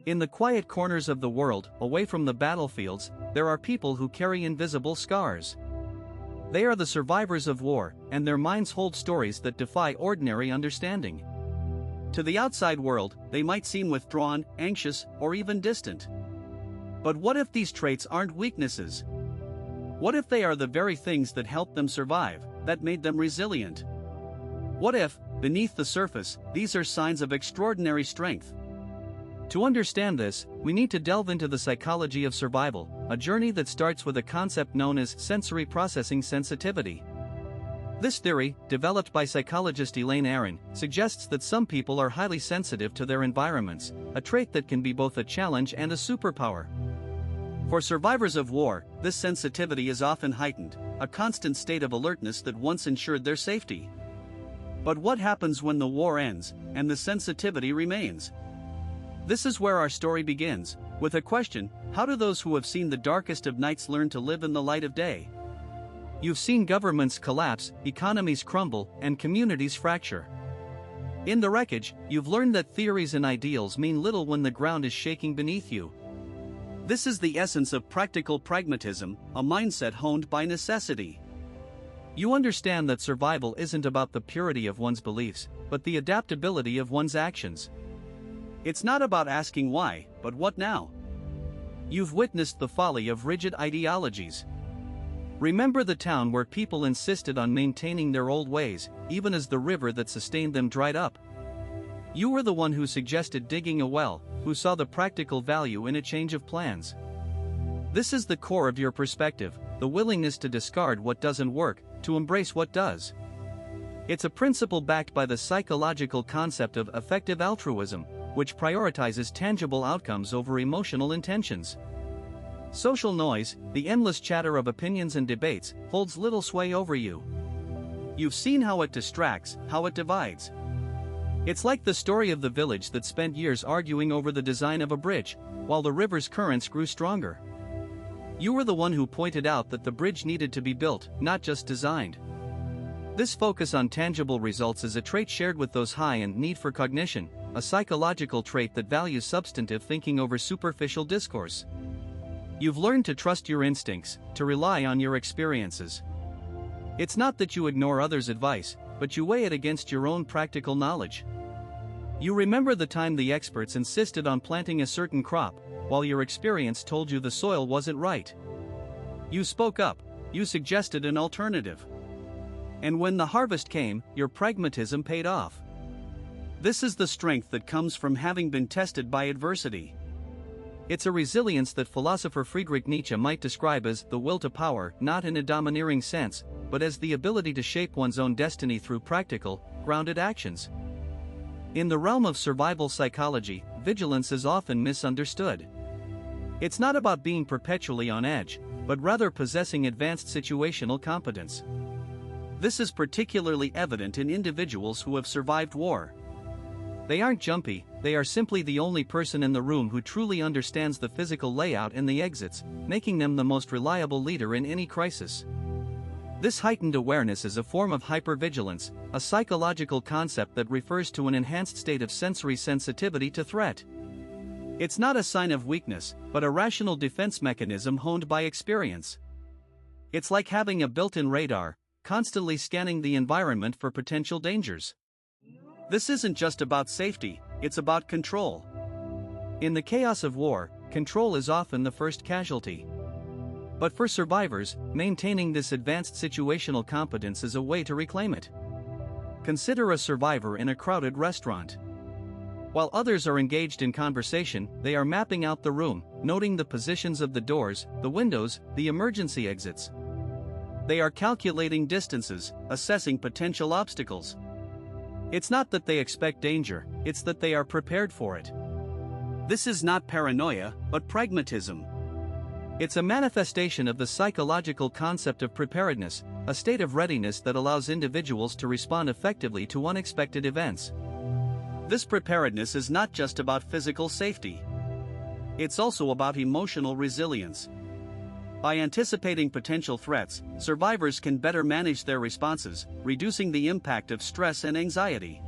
In the quiet corners of the world, away from the battlefields, there are people who carry invisible scars. They are the survivors of war, and their minds hold stories that defy ordinary understanding. To the outside world, they might seem withdrawn, anxious, or even distant. But what if these traits aren't weaknesses? What if they are the very things that helped them survive, that made them resilient? What if, beneath the surface, these are signs of extraordinary strength? To understand this, we need to delve into the psychology of survival, a journey that starts with a concept known as sensory processing sensitivity. This theory, developed by psychologist Elaine Aron, suggests that some people are highly sensitive to their environments, a trait that can be both a challenge and a superpower. For survivors of war, this sensitivity is often heightened, a constant state of alertness that once ensured their safety. But what happens when the war ends, and the sensitivity remains? This is where our story begins, with a question: how do those who have seen the darkest of nights learn to live in the light of day? You've seen governments collapse, economies crumble, and communities fracture. In the wreckage, you've learned that theories and ideals mean little when the ground is shaking beneath you. This is the essence of practical pragmatism, a mindset honed by necessity. You understand that survival isn't about the purity of one's beliefs, but the adaptability of one's actions. It's not about asking why, but what now? You've witnessed the folly of rigid ideologies. Remember the town where people insisted on maintaining their old ways, even as the river that sustained them dried up. You were the one who suggested digging a well, who saw the practical value in a change of plans. This is the core of your perspective, the willingness to discard what doesn't work, to embrace what does. It's a principle backed by the psychological concept of effective altruism, which prioritizes tangible outcomes over emotional intentions. Social noise, the endless chatter of opinions and debates, holds little sway over you. You've seen how it distracts, how it divides. It's like the story of the village that spent years arguing over the design of a bridge, while the river's currents grew stronger. You were the one who pointed out that the bridge needed to be built, not just designed. This focus on tangible results is a trait shared with those high in need for cognition, a psychological trait that values substantive thinking over superficial discourse. You've learned to trust your instincts, to rely on your experiences. It's not that you ignore others' advice, but you weigh it against your own practical knowledge. You remember the time the experts insisted on planting a certain crop, while your experience told you the soil wasn't right. You spoke up, you suggested an alternative. And when the harvest came, your pragmatism paid off. This is the strength that comes from having been tested by adversity. It's a resilience that philosopher Friedrich Nietzsche might describe as the will to power, not in a domineering sense, but as the ability to shape one's own destiny through practical, grounded actions. In the realm of survival psychology, vigilance is often misunderstood. It's not about being perpetually on edge, but rather possessing advanced situational competence. This is particularly evident in individuals who have survived war. They aren't jumpy, they are simply the only person in the room who truly understands the physical layout and the exits, making them the most reliable leader in any crisis. This heightened awareness is a form of hypervigilance, a psychological concept that refers to an enhanced state of sensory sensitivity to threat. It's not a sign of weakness, but a rational defense mechanism honed by experience. It's like having a built-in radar, constantly scanning the environment for potential dangers. This isn't just about safety, it's about control. In the chaos of war, control is often the first casualty. But for survivors, maintaining this advanced situational competence is a way to reclaim it. Consider a survivor in a crowded restaurant. While others are engaged in conversation, they are mapping out the room, noting the positions of the doors, the windows, the emergency exits. They are calculating distances, assessing potential obstacles. It's not that they expect danger, it's that they are prepared for it. This is not paranoia, but pragmatism. It's a manifestation of the psychological concept of preparedness, a state of readiness that allows individuals to respond effectively to unexpected events. This preparedness is not just about physical safety. It's also about emotional resilience. By anticipating potential threats, survivors can better manage their responses, reducing the impact of stress and anxiety.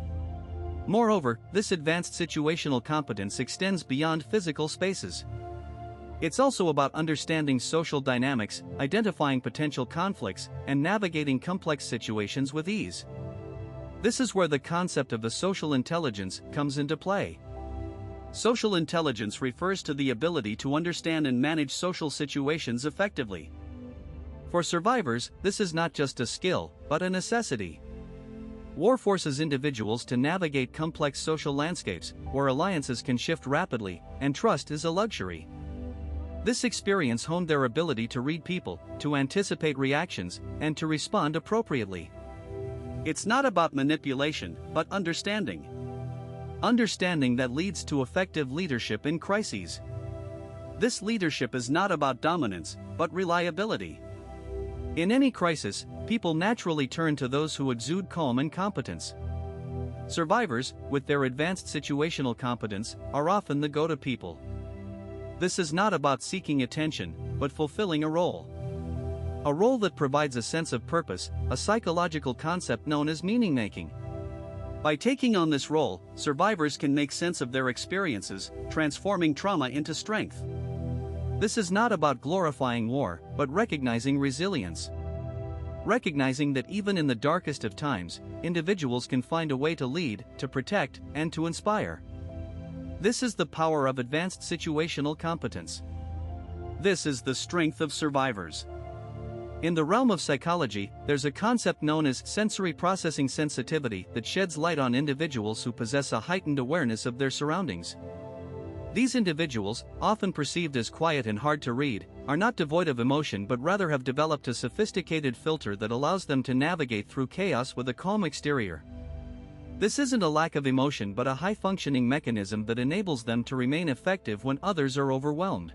Moreover, this advanced situational competence extends beyond physical spaces. It's also about understanding social dynamics, identifying potential conflicts, and navigating complex situations with ease. This is where the concept of the social intelligence comes into play. Social intelligence refers to the ability to understand and manage social situations effectively. For survivors, this is not just a skill, but a necessity. War forces individuals to navigate complex social landscapes, where alliances can shift rapidly, and trust is a luxury. This experience honed their ability to read people, to anticipate reactions, and to respond appropriately. It's not about manipulation, but understanding. Understanding that leads to effective leadership in crises. This leadership is not about dominance, but reliability. In any crisis, people naturally turn to those who exude calm and competence. Survivors, with their advanced situational competence, are often the go-to people. This is not about seeking attention, but fulfilling a role. A role that provides a sense of purpose, a psychological concept known as meaning-making. By taking on this role, survivors can make sense of their experiences, transforming trauma into strength. This is not about glorifying war, but recognizing resilience. Recognizing that even in the darkest of times, individuals can find a way to lead, to protect, and to inspire. This is the power of advanced situational competence. This is the strength of survivors. In the realm of psychology, there's a concept known as sensory processing sensitivity that sheds light on individuals who possess a heightened awareness of their surroundings. These individuals, often perceived as quiet and hard to read, are not devoid of emotion but rather have developed a sophisticated filter that allows them to navigate through chaos with a calm exterior. This isn't a lack of emotion but a high-functioning mechanism that enables them to remain effective when others are overwhelmed.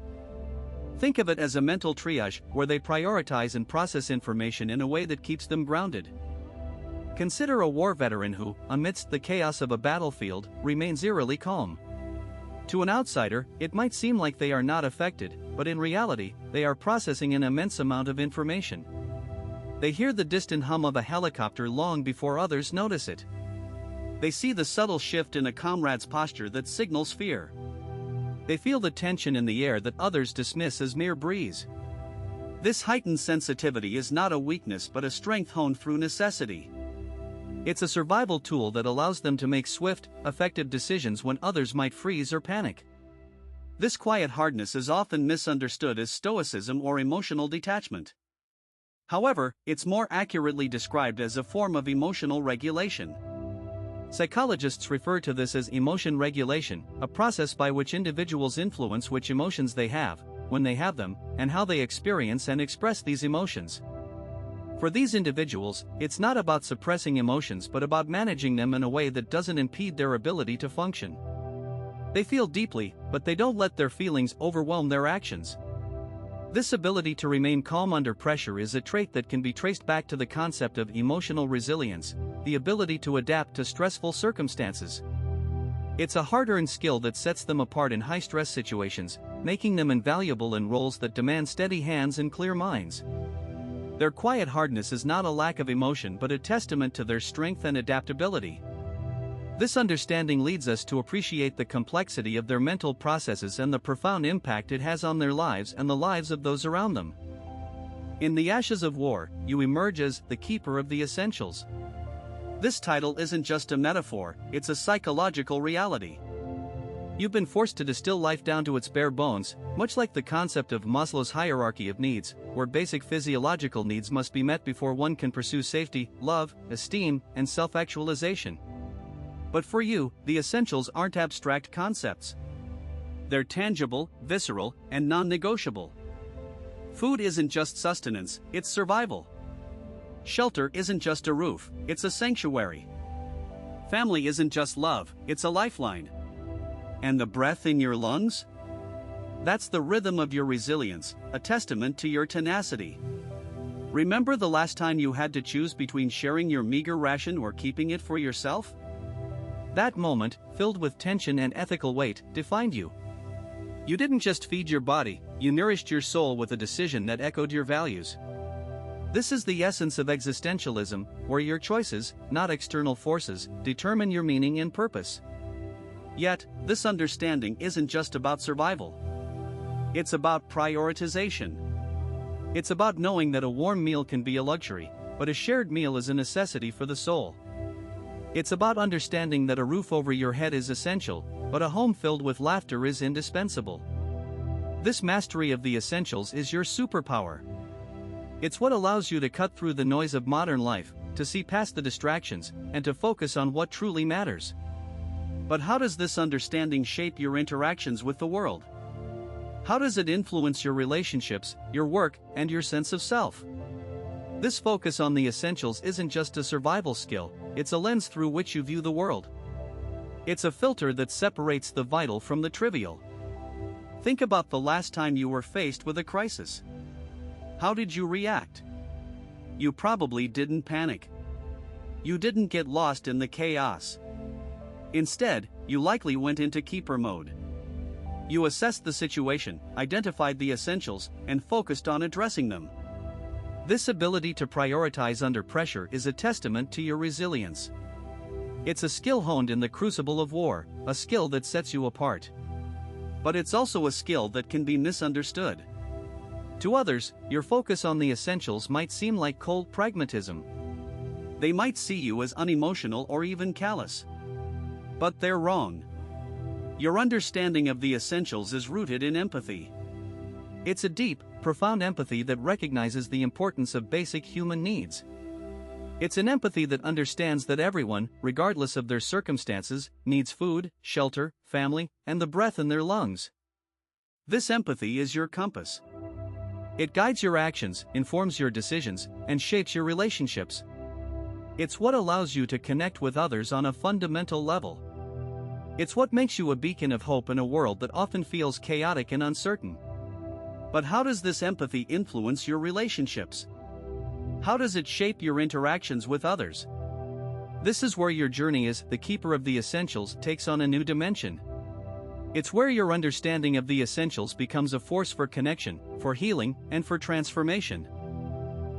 Think of it as a mental triage, where they prioritize and process information in a way that keeps them grounded. Consider a war veteran who, amidst the chaos of a battlefield, remains eerily calm. To an outsider, it might seem like they are not affected, but in reality, they are processing an immense amount of information. They hear the distant hum of a helicopter long before others notice it. They see the subtle shift in a comrade's posture that signals fear. They feel the tension in the air that others dismiss as mere breeze. This heightened sensitivity is not a weakness but a strength honed through necessity. It's a survival tool that allows them to make swift, effective decisions when others might freeze or panic. This quiet hardness is often misunderstood as stoicism or emotional detachment. However, it's more accurately described as a form of emotional regulation. Psychologists refer to this as emotion regulation, a process by which individuals influence which emotions they have, when they have them, and how they experience and express these emotions. For these individuals, it's not about suppressing emotions but about managing them in a way that doesn't impede their ability to function. They feel deeply, but they don't let their feelings overwhelm their actions. This ability to remain calm under pressure is a trait that can be traced back to the concept of emotional resilience, the ability to adapt to stressful circumstances. It's a hard-earned skill that sets them apart in high-stress situations, making them invaluable in roles that demand steady hands and clear minds. Their quiet hardness is not a lack of emotion but a testament to their strength and adaptability. This understanding leads us to appreciate the complexity of their mental processes and the profound impact it has on their lives and the lives of those around them. In the ashes of war, you emerge as the keeper of the essentials. This title isn't just a metaphor, it's a psychological reality. You've been forced to distill life down to its bare bones, much like the concept of Maslow's hierarchy of needs, where basic physiological needs must be met before one can pursue safety, love, esteem, and self-actualization. But for you, the essentials aren't abstract concepts. They're tangible, visceral, and non-negotiable. Food isn't just sustenance, it's survival. Shelter isn't just a roof, it's a sanctuary. Family isn't just love, it's a lifeline. And the breath in your lungs? That's the rhythm of your resilience, a testament to your tenacity. Remember the last time you had to choose between sharing your meager ration or keeping it for yourself? That moment, filled with tension and ethical weight, defined you. You didn't just feed your body, you nourished your soul with a decision that echoed your values. This is the essence of existentialism, where your choices, not external forces, determine your meaning and purpose. Yet, this understanding isn't just about survival. It's about prioritization. It's about knowing that a warm meal can be a luxury, but a shared meal is a necessity for the soul. It's about understanding that a roof over your head is essential, but a home filled with laughter is indispensable. This mastery of the essentials is your superpower. It's what allows you to cut through the noise of modern life, to see past the distractions, and to focus on what truly matters. But how does this understanding shape your interactions with the world? How does it influence your relationships, your work, and your sense of self? This focus on the essentials isn't just a survival skill, it's a lens through which you view the world. It's a filter that separates the vital from the trivial. Think about the last time you were faced with a crisis. How did you react? You probably didn't panic. You didn't get lost in the chaos. Instead, you likely went into keeper mode. You assessed the situation, identified the essentials, and focused on addressing them. This ability to prioritize under pressure is a testament to your resilience. It's a skill honed in the crucible of war, a skill that sets you apart. But it's also a skill that can be misunderstood. To others, your focus on the essentials might seem like cold pragmatism. They might see you as unemotional or even callous. But they're wrong. Your understanding of the essentials is rooted in empathy. It's a deep, profound empathy that recognizes the importance of basic human needs. It's an empathy that understands that everyone, regardless of their circumstances, needs food, shelter, family, and the breath in their lungs. This empathy is your compass. It guides your actions, informs your decisions, and shapes your relationships. It's what allows you to connect with others on a fundamental level. It's what makes you a beacon of hope in a world that often feels chaotic and uncertain. But how does this empathy influence your relationships? How does it shape your interactions with others? This is where your journey as the keeper of the essentials takes on a new dimension. It's where your understanding of the essentials becomes a force for connection, for healing, and for transformation.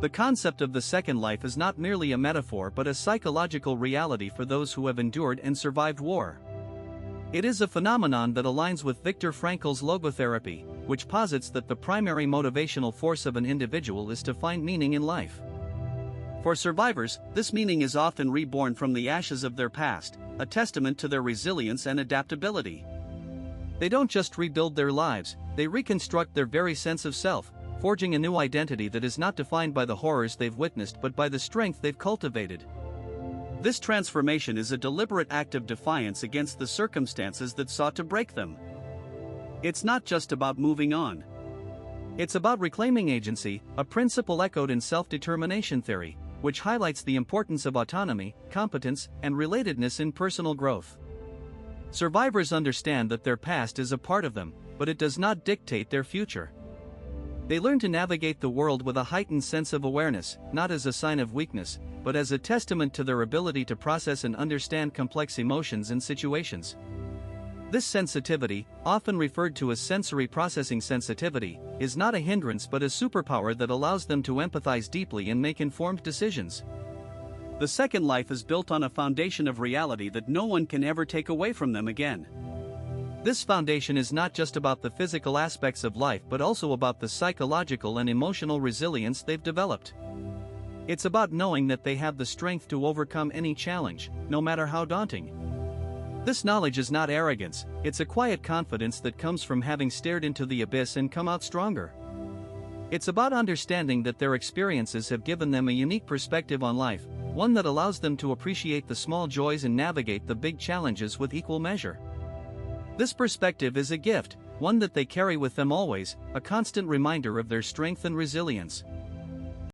The concept of the second life is not merely a metaphor but a psychological reality for those who have endured and survived war. It is a phenomenon that aligns with Viktor Frankl's logotherapy, which posits that the primary motivational force of an individual is to find meaning in life. For survivors, this meaning is often reborn from the ashes of their past, a testament to their resilience and adaptability. They don't just rebuild their lives, they reconstruct their very sense of self, forging a new identity that is not defined by the horrors they've witnessed but by the strength they've cultivated. This transformation is a deliberate act of defiance against the circumstances that sought to break them. It's not just about moving on. It's about reclaiming agency, a principle echoed in self-determination theory, which highlights the importance of autonomy, competence, and relatedness in personal growth. Survivors understand that their past is a part of them, but it does not dictate their future. They learn to navigate the world with a heightened sense of awareness, not as a sign of weakness, but as a testament to their ability to process and understand complex emotions and situations. This sensitivity, often referred to as sensory processing sensitivity, is not a hindrance but a superpower that allows them to empathize deeply and make informed decisions. The second life is built on a foundation of reality that no one can ever take away from them again. This foundation is not just about the physical aspects of life but also about the psychological and emotional resilience they've developed. It's about knowing that they have the strength to overcome any challenge, no matter how daunting. This knowledge is not arrogance, it's a quiet confidence that comes from having stared into the abyss and come out stronger. It's about understanding that their experiences have given them a unique perspective on life, one that allows them to appreciate the small joys and navigate the big challenges with equal measure. This perspective is a gift, one that they carry with them always, a constant reminder of their strength and resilience.